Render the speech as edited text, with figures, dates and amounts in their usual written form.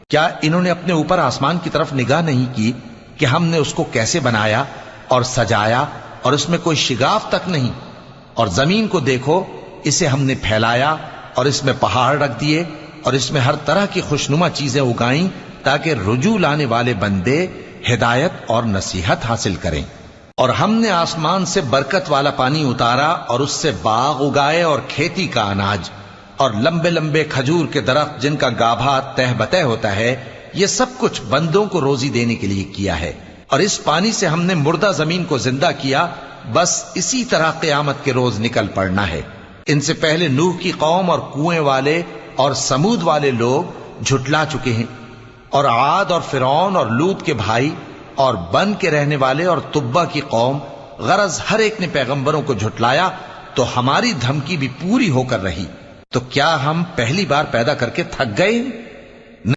کیا انہوں نے اپنے اوپر آسمان کی طرف نگاہ نہیں کی کہ ہم نے اس کو کیسے بنایا اور سجایا اور اس میں کوئی شگاف تک نہیں؟ اور زمین کو دیکھو، اسے ہم نے پھیلایا اور اس میں پہاڑ رکھ دیے اور اس میں ہر طرح کی خوشنما چیزیں اگائیں تاکہ رجوع لانے والے بندے ہدایت اور نصیحت حاصل کریں۔ اور ہم نے آسمان سے برکت والا پانی اتارا اور اس سے باغ اگائے اور کھیتی کا اناج اور لمبے لمبے کھجور کے درخت جن کا گابھا تہ بتہ ہوتا ہے۔ یہ سب کچھ بندوں کو روزی دینے کے لیے کیا ہے۔ اور اس پانی سے ہم نے مردہ زمین کو زندہ کیا، بس اسی طرح قیامت کے روز نکل پڑنا ہے۔ ان سے پہلے نوح کی قوم اور کنویں والے اور سمود والے لوگ جھٹلا چکے ہیں، اور عاد اور فرعون اور لوط کے بھائی اور بن کے رہنے والے اور تبا کی قوم، غرض ہر ایک نے پیغمبروں کو جھٹلایا، تو ہماری دھمکی بھی پوری ہو کر رہی۔ تو کیا ہم پہلی بار پیدا کر کے تھک گئے؟